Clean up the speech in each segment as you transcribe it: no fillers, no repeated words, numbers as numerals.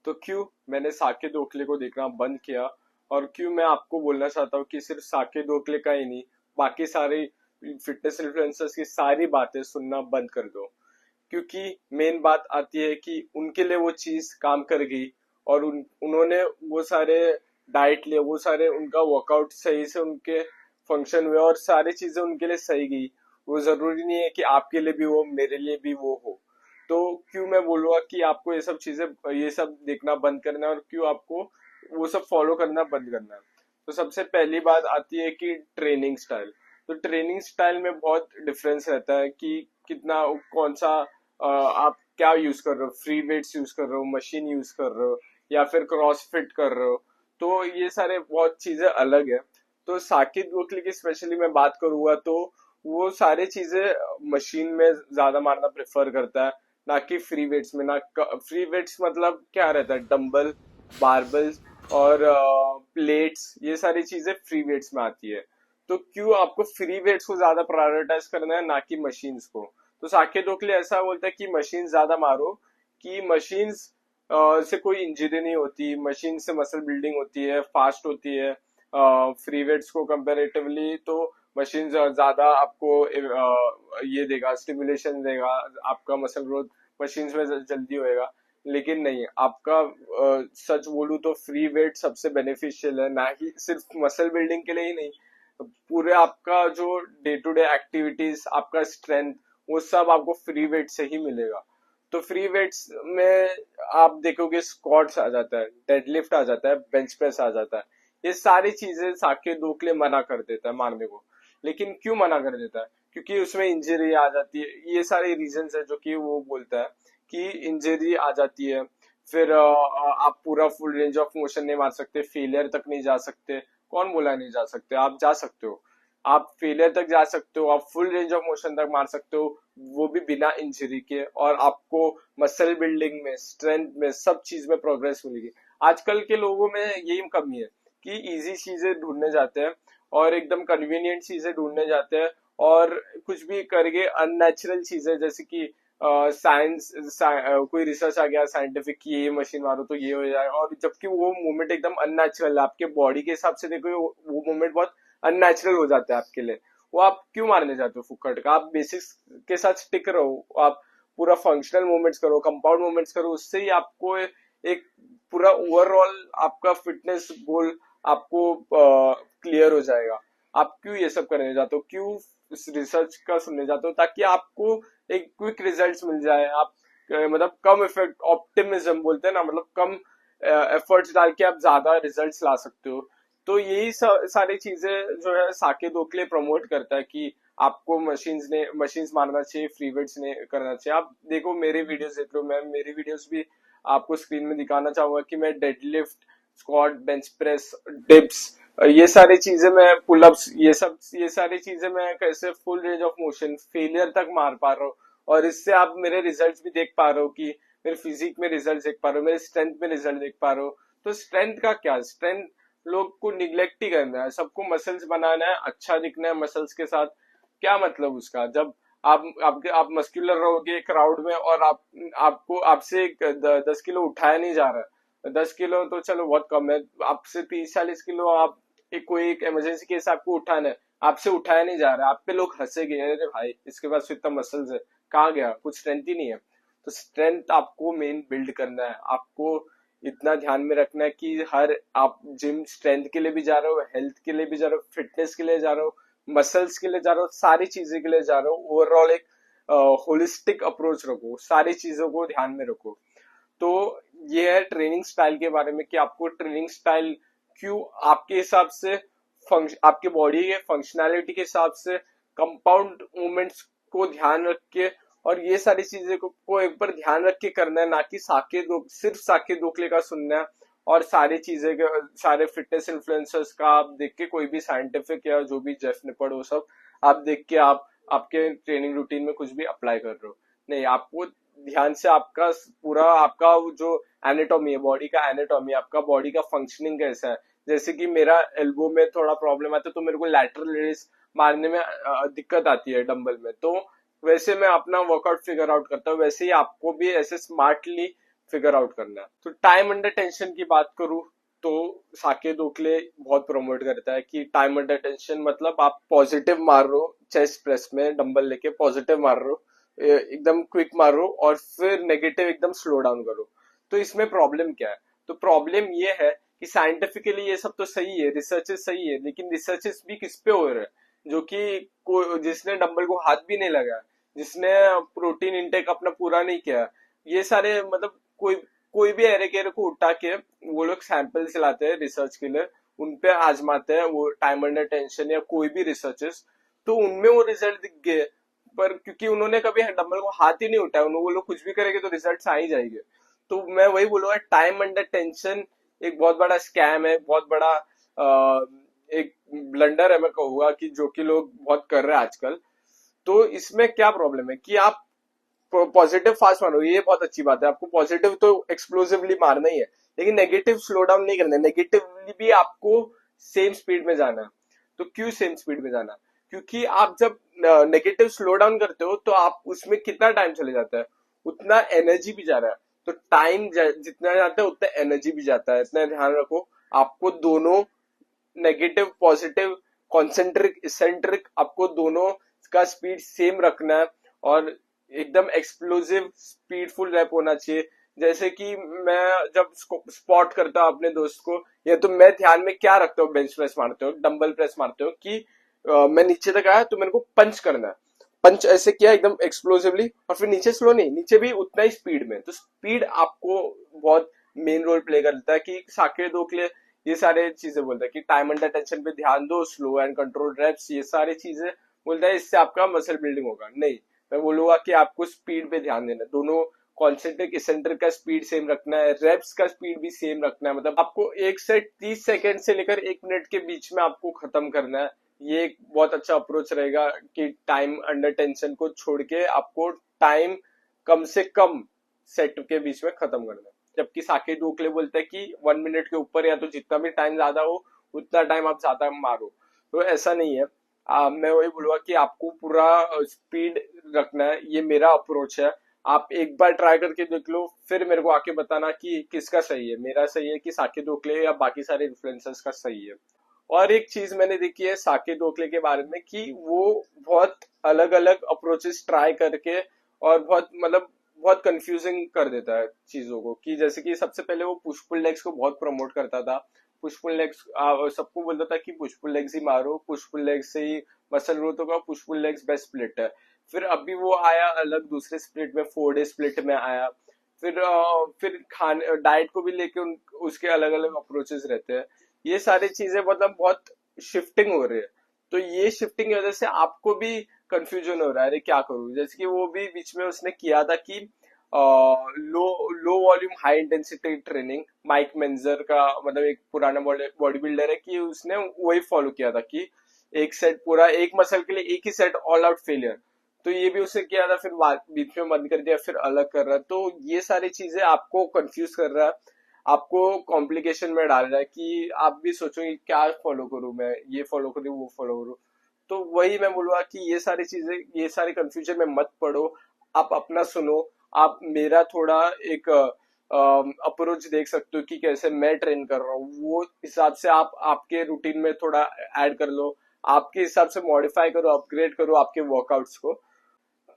तो क्यों मैंने साकेत गोखले को देखना बंद किया, और क्यों मैं आपको बोलना चाहता हूँ कि सिर्फ साकेत गोखले का ही नहीं, बाकी सारे फिटनेस इन्फ्लुएंसर्स की सारी बातें सुनना बंद कर दो। क्योंकि मेन बात आती है कि उनके लिए वो चीज काम कर गई, और उन्होंने वो सारे डाइट लिए, वो सारे उनका वर्कआउट सही से उनके फंक्शन हुए, और सारी चीजें उनके लिए सही गई। वो जरूरी नहीं है कि आपके लिए भी वो, मेरे लिए भी वो हो। तो क्यों मैं बोलूंगा कि आपको ये सब चीजें, ये सब देखना बंद करना है, और क्यों आपको वो सब फॉलो करना बंद करना है। तो सबसे पहली बात आती है कि ट्रेनिंग स्टाइल। तो ट्रेनिंग स्टाइल में बहुत डिफरेंस रहता है कि कितना, कौन सा आप क्या यूज कर रहे हो, फ्री वेट्स यूज कर रहे हो, मशीन यूज कर रहे हो, या फिर क्रॉस फिट कर रहे हो। तो ये सारे बहुत चीजें अलग है। तो साकिब गोखले की स्पेशली मैं बात करूंगा तो वो सारी चीजें मशीन में ज्यादा मारना प्रेफर करता है, ना कि फ्री वेट्स में। ना फ्री वेट्स मतलब क्या रहता है, डंबल, बारबल्स और प्लेट्स, ये सारी चीजें फ्री वेट्स में आती है। तो क्यों आपको फ्री वेट्स को ज्यादा प्रायोरिटाइज करना है, ना कि मशीन्स को। तो साकेत गोखले ऐसा बोलता है कि मशीन ज्यादा मारो, कि मशीन्स से कोई इंजरी नहीं होती, मशीन से मसल बिल्डिंग होती है, फास्ट होती है फ्री वेट्स को कंपेरेटिवली। तो मशीन ज्यादा आपको ये देगा, स्टिमुलेशन देगा, आपका मसल ग्रोथ मशीन्स में जल्दी होएगा। लेकिन नहीं, आपका सच बोलूं तो फ्री वेट सबसे बेनिफिशियल है, ना ही सिर्फ मसल बिल्डिंग के लिए ही नहीं, पूरे आपका जो डे टू डे एक्टिविटीज, आपका स्ट्रेंथ, वो सब आपको फ्री वेट से ही मिलेगा। तो फ्री वेट्स में आप देखोगे स्क्वाट्स आ जाता है, डेडलिफ्ट आ जाता है, बेंच प्रेस आ जाता है। ये सारी चीजें साकेत गोखले मना कर देता है मारने को। लेकिन क्यों मना कर देता है? क्योंकि उसमें इंजरी आ जाती है। ये सारे रीजंस है जो कि वो बोलता है कि इंजरी आ जाती है, फिर आप पूरा फुल रेंज ऑफ मोशन नहीं मार सकते, फेलियर तक नहीं जा सकते। कौन बोला नहीं जा सकते? आप जा सकते हो, आप फेलियर तक जा सकते हो, आप फुल रेंज ऑफ मोशन तक मार सकते हो, वो भी बिना इंजरी के। और आपको मसल बिल्डिंग में, स्ट्रेंथ में, सब चीज में प्रोग्रेस मिलेगी। आजकल के लोगों में यही कमी है कि इजी चीजें ढूंढने जाते हैं, और एकदम कन्वीनियंट चीजें ढूंढने जाते हैं, और कुछ भी करके अननेचुरल चीजें, जैसे कि साइंस, कोई रिसर्च आ गया साइंटिफिक की ये मशीन मारो तो ये हो जाए, और जबकि वो मूवमेंट एकदम अननेचुरल है आपके बॉडी के हिसाब से। देखो वो मूवमेंट बहुत अननेचुरल हो जाता है आपके लिए। वो आप क्यों मारने जाते हो फुक्कड़ का? आप बेसिक्स के साथ स्टिक रहो, आप पूरा फंक्शनल मूवमेंट्स करो, कंपाउंड मूवमेंट्स करो, उससे ही आपको एक पूरा ओवरऑल आपका फिटनेस गोल आपको क्लियर हो जाएगा। आप क्यों ये सब करने जाते हो? क्यों इस रिसर्च का सुनने जाते हो? ताकि आपको एक क्विक रिजल्ट्स मिल जाए। आप मतलब कम इफेक्ट, ऑप्टिमिज्म बोलते हैं ना, मतलब कम एफर्ट्स डाल के आप ज्यादा रिजल्ट्स ला सकते हो। तो यही सारी चीजें जो है साकेत गोखले प्रमोट करता है कि आपको मशीन्स मारना चाहिए, फ्री वेट्स ने करना चाहिए। आप देखो मेरे वीडियोस देख लो, मैं मेरी वीडियोस भी आपको स्क्रीन में दिखाना चाहूंगा कि मैं deadlift, squat, bench press, dips, ये सारी चीजें मैं, पुलअप्स, ये सारी चीजें मैं कैसे full range of motion, failure तक मार पा रहा हूँ। और इससे आप मेरे रिजल्ट्स भी देख पा रहे हो कि मेरे फिजिक में रिजल्ट देख पा रहे हो, मेरे स्ट्रेंथ में रिजल्ट देख पा रहे हो। तो स्ट्रेंथ का क्या, स्ट्रेंथ लोग को निग्लेक्ट ही करना है, सबको मसल्स बनाना है, अच्छा दिखना है मसल्स के साथ। क्या मतलब उसका? जब आप मस्कुलर रहोगे क्राउड में, और आपको आपसे 10 किलो उठाया नहीं जा रहा है, 10 किलो तो चलो बहुत कम है, आपसे 30-40 किलो, आप कोई एक इमरजेंसी केस आपको उठाना है, आपसे उठाया नहीं जा रहा है, आप पे लोग हंसेंगे, अरे भाई इसके पास तो इतना मसल्स है, कहाँ गया, कुछ स्ट्रेंथ ही नहीं है। तो स्ट्रेंथ आपको मेन बिल्ड करना है, आपको इतना ध्यान में रखना है कि हर, आप जिम स्ट्रेंथ के लिए भी जा रहे हो, हेल्थ के लिए भी जा रहे हो, फिटनेस के लिए जा रहे हो, मसल्स के लिए जा रहे हो, सारी चीजें के लिए जा रहे हो। ओवरऑल एक होलिस्टिक अप्रोच रखो, सारी चीजों को ध्यान में रखो। तो ये है ट्रेनिंग स्टाइल के बारे में, कि आपको ट्रेनिंग स्टाइल क्यों आपके हिसाब से, आपके बॉडी के फंक्शनैलिटी के हिसाब से, कंपाउंड मूवमेंट्स को ध्यान रख के, और ये सारी चीजें को एक बार ध्यान रख के करना है, ना कि सिर्फ साकेत गोखले का सुनना है। और सारी चीजें के, सारे फिटनेस इन्फ्लुएंसर्स का आप देख के, कोई भी साइंटिफिक या जो भी जेफ निपड़, वो सब आप देख के आप आपके ट्रेनिंग रूटीन में कुछ भी अप्लाई कर रहे हो। नहीं, आपको ध्यान से आपका पूरा, आपका जो एनाटॉमी है, बॉडी का एनाटॉमी, आपका बॉडी का फंक्शनिंग कैसा है। जैसे कि मेरा एल्बो में थोड़ा प्रॉब्लम आता है, तो मेरे को लैटरल रेस मारने में दिक्कत आती है डंबल में। तो वैसे मैं अपना वर्कआउट फिगर आउट करता हूँ, वैसे ही आपको भी ऐसे स्मार्टली फिगर आउट करना है। तो टाइम अंडर टेंशन की बात करूं तो साकेत गोखले बहुत प्रमोट करता है कि टाइम अंडर टेंशन मतलब आप पॉजिटिव मार रहे हो, चेस्ट प्रेस में डंबल लेके पॉजिटिव मार रहे हो, एकदम क्विक मारो और फिर नेगेटिव एकदम स्लो डाउन करो। तो इसमें प्रॉब्लम क्या है? तो प्रॉब्लम ये है कि साइंटिफिकली ये सब तो सही है, रिसर्चेस सही है, लेकिन रिसर्चेस भी किस पे हो रहे हैं? जो कि जिसने डंबल को हाथ भी नहीं लगाया, जिसने प्रोटीन इंटेक अपना पूरा नहीं किया, ये सारे मतलब कोई भी एरे गेरे को उठा के वो लोग सैंपल्स लाते हैं रिसर्च के लिए, उनपे आजमाते हैं वो टाइम अंडर टेंशन या कोई भी रिसर्चेस, तो उनमें वो रिजल्ट दिख गए। पर क्योंकि उन्होंने कभी डंबल को हाथ ही नहीं उठाया, वो लोग कुछ भी करेंगे तो रिजल्ट आ ही जाएंगे। तो मैं वही बोलूंगा, टाइम अंडर टेंशन एक बहुत बड़ा स्कैम है, बहुत बड़ा एक ब्लंडर है मैं कहूंगा, कि जो कि लोग बहुत कर रहे हैं आजकल। तो इसमें क्या प्रॉब्लम है कि आप पॉजिटिव फास्ट मारो, ये बहुत अच्छी बात है, आपको पॉजिटिव तो एक्सप्लोसिवली मारना ही है, लेकिन नेगेटिव स्लो डाउन नहीं करना है। नेगेटिवली भी आपको सेम स्पीड में जाना है। तो क्यों सेम स्पीड में जाना? क्योंकि आप जब नेगेटिव स्लो डाउन करते हो तो आप उसमें कितना टाइम चले जाता है, उतना एनर्जी भी जा रहा है। तो टाइम जितना जाता है उतना एनर्जी भी जाता है, इतना ध्यान रखो। आपको दोनों नेगेटिव पॉजिटिव, कॉन्सेंट्रिक इसेंट्रिक, आपको दोनों का स्पीड सेम रखना है और एकदम एक्सप्लोसिव स्पीडफुल रैप होना चाहिए। जैसे कि मैं जब स्पॉट करता हूँ अपने दोस्त को, या तो मैं ध्यान में क्या रखता हूँ, बेंच प्रेस मारते हो, डंबल प्रेस मारते हो, कि मैं नीचे तक आया तो मेरे को पंच करना है, पंच ऐसे किया एकदम एक्सप्लोसिवली, और फिर नीचे स्लो नहीं, नीचे भी उतना ही स्पीड में। तो स्पीड आपको बहुत मेन रोल प्ले करता है। कि साकेत गोखले ये सारे चीजें बोलता है कि टाइम अंडर टेंशन पे ध्यान दो, स्लो एंड कंट्रोल रेप्स, ये सारी चीजें बोलता है, इससे आपका मसल बिल्डिंग होगा। नहीं, मैं बोलूंगा कि आपको स्पीड पे ध्यान देना है, दोनों कॉन्सेंट्रिक इसेंट्रिक का स्पीड सेम रखना है, रेप्स का स्पीड भी सेम रखना है। मतलब आपको एक सेट 30 सेकंड से लेकर 1 मिनट के बीच में आपको खत्म करना है। ये एक बहुत अच्छा अप्रोच रहेगा कि टाइम अंडर टेंशन को छोड़ के आपको टाइम कम से कम सेट के बीच में खत्म करना है। जबकि साकेत गोखले बोलते हैं कि 1 मिनट के ऊपर, या तो जितना भी टाइम ज्यादा हो उतना टाइम आप ज्यादा मारो। तो ऐसा नहीं है। मैं वही बोलूंगा कि आपको पूरा स्पीड रखना है, ये मेरा अप्रोच है। आप एक बार ट्राई करके देख लो, फिर मेरे को आके बताना कि किसका सही है, मेरा सही है कि साकेत गोखले या बाकी सारे इन्फ्लुएंसर्स का सही है। और एक चीज मैंने देखी है साकेत गोखले के बारे में, कि वो बहुत अलग अलग अप्रोचेस ट्राई करके और बहुत मतलब बहुत कंफ्यूजिंग कर देता है चीजों को। कि जैसे कि सबसे पहले वो पुश पुल लेग्स को बहुत प्रमोट करता था। पुश पुल लेग्स सबको बोलता था कि पुश पुल लेग्स ही मारो, पुश पुल लेग्स से ही मसल ग्रोथ होगा, push pull legs best split है। फिर अभी वो आया अलग दूसरे स्प्लिट में, 4 डे स्प्लिट में आया। फिर खाने डाइट को भी लेके उसके अलग अलग अप्रोचेस रहते हैं। ये सारी चीजें मतलब बहुत शिफ्टिंग हो रही है। तो ये शिफ्टिंग की वजह से आपको भी कंफ्यूजन हो रहा है, अरे क्या करूं? जैसे कि वो भी बीच में उसने किया था कि low low volume high intensity training, Mike Mentzer का मतलब एक पुराना बॉडी बिल्डर है, कि उसने वही फॉलो किया था कि एक सेट पूरा एक मसल के लिए एक ही सेट ऑल आउट फेलियर। तो ये भी उसने किया था, फिर बीच में बंद कर दिया, फिर अलग कर रहा है। तो ये सारी चीजें आपको कंफ्यूज कर रहा है, आपको कॉम्प्लिकेशन में डाल रहा है, कि आप भी सोचोगे क्या फॉलो करूं मैं, ये फॉलो करूं वो फॉलो करूं। तो वही मैं बोलूंगा कि ये सारी चीजें, ये सारी कंफ्यूजन में मत पड़ो। आप अपना सुनो, आप मेरा थोड़ा एक अप्रोच देख सकते हो कि कैसे मैं ट्रेन कर रहा हूँ, वो हिसाब से आप आपके रूटीन में थोड़ा ऐड कर लो, आपके हिसाब से मॉडिफाई करो, अपग्रेड करो आपके वर्कआउट्स को।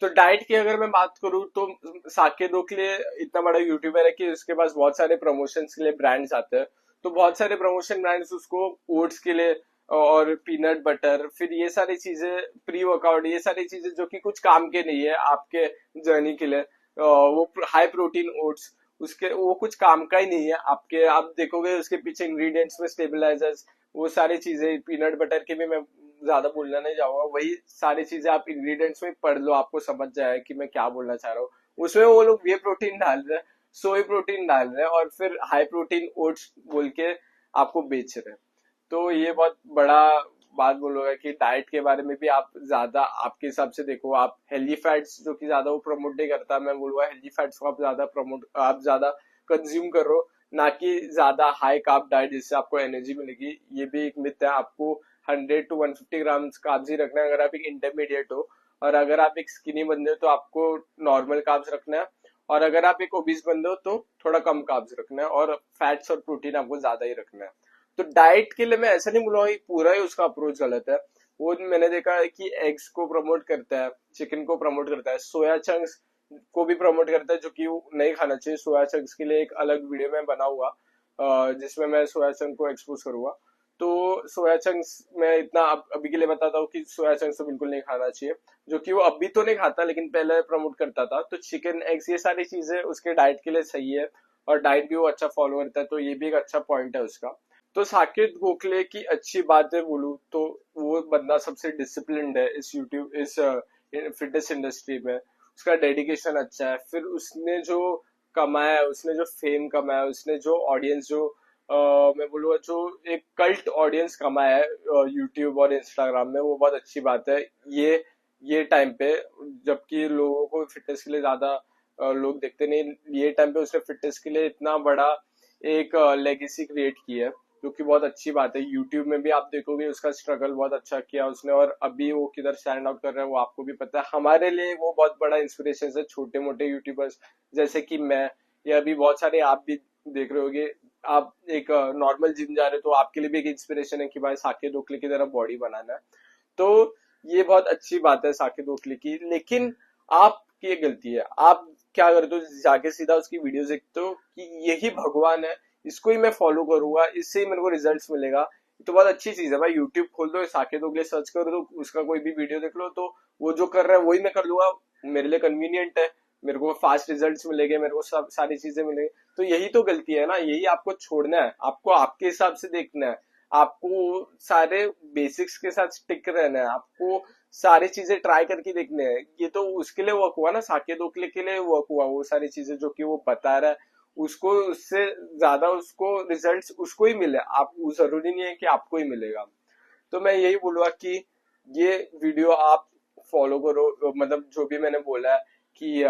तो डाइट की अगर मैं बात करूं तो साकेत गोखले इतना बड़ा यूट्यूबर है कि उसके पास बहुत सारे प्रमोशन के लिए ब्रांड्स आते हैं। तो बहुत सारे प्रमोशन ब्रांड्स उसको ओट्स के लिए और पीनट बटर, फिर ये सारी चीजें, प्री वर्कआउट, ये सारी चीजें जो कि कुछ काम के नहीं है आपके जर्नी के लिए, वो हाई प्रोटीन ओट्स, उसके वो कुछ काम का ही नहीं है आपके। आप देखोगे उसके पीछे इंग्रेडिएंट्स में स्टेबलाइजर्स, वो सारी चीजें, पीनट बटर की भी मैं ज्यादा बोलना नहीं चाहूंगा, वही सारी चीजें आप इंग्रेडिएंट्स में पढ़ लो, आपको समझ जाए कि मैं क्या बोलना चाह रहा हूँ। उसमें वो लोग वे प्रोटीन डाल रहे हैं, सोई प्रोटीन डाल रहे हैं, और फिर हाई प्रोटीन ओट्स बोल के आपको बेच रहे हैं। तो ये बहुत बड़ा बात बोलूंगा कि डाइट के बारे में भी आप ज्यादा आपके हिसाब से देखो। आप हेल्दी फैट्स जो कि ज्यादा वो प्रमोट नहीं करता, मैं बोलूंगा हेल्दी फैट्स को आप ज्यादा कंज्यूम करो, ना कि ज्यादा हाई कार्ब डाइट जिससे आपको एनर्जी मिलेगी। ये भी एक मिथ है। आपको 100 to 150 ग्राम कार्ब्स ही रखना है अगर आप एक इंटरमीडिएट हो, और अगर आप एक स्किनी बंदे हो तो आपको नॉर्मल कार्ब्स रखना है। और अगर आप एक ओबीस बंदे हो तो थोड़ा कम कार्ब्स रखना है और फैट्स और प्रोटीन आपको ज्यादा ही रखना है। तो डाइट के लिए मैं ऐसा नहीं बोलूंगा कि पूरा ही उसका अप्रोच गलत है। वो मैंने देखा है कि एग्स को प्रमोट करता है, चिकन को प्रमोट करता है, सोया चंक्स को भी प्रमोट करता है, जो कि वो नहीं खाना चाहिए। सोया चंक्स के लिए एक अलग वीडियो में बना हुआ, जिसमें मैं सोया चंक को एक्सपोज करूंगा। तो सोया चंक्स मैं इतना अभी के लिए बताता हूँ कि सोया चंक्स तो बिल्कुल नहीं खाना चाहिए, जो कि वो अभी तो नहीं खाता लेकिन पहले प्रमोट करता था। तो चिकन एग्स ये सारी चीजें उसके डाइट के लिए सही है, और डाइट भी वो अच्छा फॉलो करता है, तो ये भी एक अच्छा पॉइंट है उसका। तो साकेत गोखले की अच्छी बातें बोलूं तो वो बंदा सबसे डिसिप्लिन्ड है इस यूट्यूब, इस फिटनेस इंडस्ट्री में। उसका डेडिकेशन अच्छा है, फिर उसने जो कमाया है, उसने जो फेम कमाया है, उसने जो ऑडियंस जो मैं बोलूँगा जो एक कल्ट ऑडियंस कमाया है यूट्यूब और इंस्टाग्राम में, वो बहुत अच्छी बात है। ये टाइम पे, जबकि लोगों को फिटनेस के लिए ज्यादा लोग देखते नहीं, ये टाइम पे उसने फिटनेस के लिए इतना बड़ा एक लेगेसी क्रिएट की है, जो कि बहुत अच्छी बात है। यूट्यूब में भी आप देखोगे उसका स्ट्रगल बहुत अच्छा किया उसने, और अभी वो किधर स्टैंड आउट कर रहा है वो आपको भी पता है। हमारे लिए वो बहुत बड़ा इंस्पिरेशन है, छोटे मोटे यूट्यूबर्स जैसे कि मैं, या अभी बहुत सारे आप भी देख रहे होगे। आप एक नॉर्मल जिम जा रहे हो तो आपके लिए भी एक इंस्पिरेशन है कि भाई साकेत गोखले की तरह बॉडी बनाना है। तो ये बहुत अच्छी बात है साकेत गोखले की, लेकिन आपकी ये गलती है। आप क्या करते हो, जाके सीधा उसकी वीडियोस देखते हो कि यही भगवान है, इसको ही मैं फॉलो करूंगा, इससे ही मेरे को रिजल्ट्स मिलेगा। तो बहुत अच्छी चीज है भाई, यूट्यूब खोल दो, साकेत गोखले सर्च करो तो उसका कोई भी वीडियो देख लो, तो वो जो कर रहा है वही मैं कर लूंगा, मेरे लिए कन्वीनियंट है, मेरे को फास्ट रिजल्ट्स मिलेंगे, मेरे को सब सारी चीजें मिलेंगी। तो यही तो गलती है ना, यही आपको छोड़ना है, आपको आपके हिसाब से देखना है, आपको सारे बेसिक्स के साथ स्टिक रहना है, आपको सारी चीजें ट्राई करके देखने हैं। ये तो उसके लिए वर्क हुआ ना, साकेत गोखले के लिए वर्क हुआ वो सारी चीजें जो कि वो बता रहा है, उसको उससे ज्यादा उसको रिजल्ट्स उसको ही मिले, आप जरूरी नहीं है कि आपको ही मिलेगा। तो मैं यही बोलूंगा कि ये वीडियो आप फॉलो करो, मतलब जो भी मैंने बोला है कि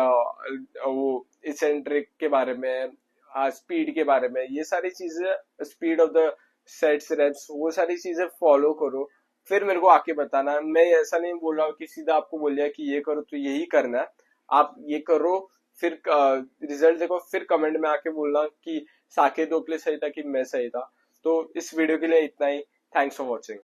वो इसेंट्रिक के बारे में, स्पीड के बारे में, ये सारी चीजें, speed of the sets reps, वो सारी चीजें फॉलो करो। फिर मेरे को आके बताना। मैं ऐसा नहीं बोल रहा हूँ कि सीधा आपको बोल दिया कि ये करो तो यही करना है, आप ये करो, फिर रिजल्ट देखो, फिर कमेंट में आके बोलना कि साकेत गोखले सही था कि मैं सही था। तो इस वीडियो के लिए इतना ही। Thanks for watching.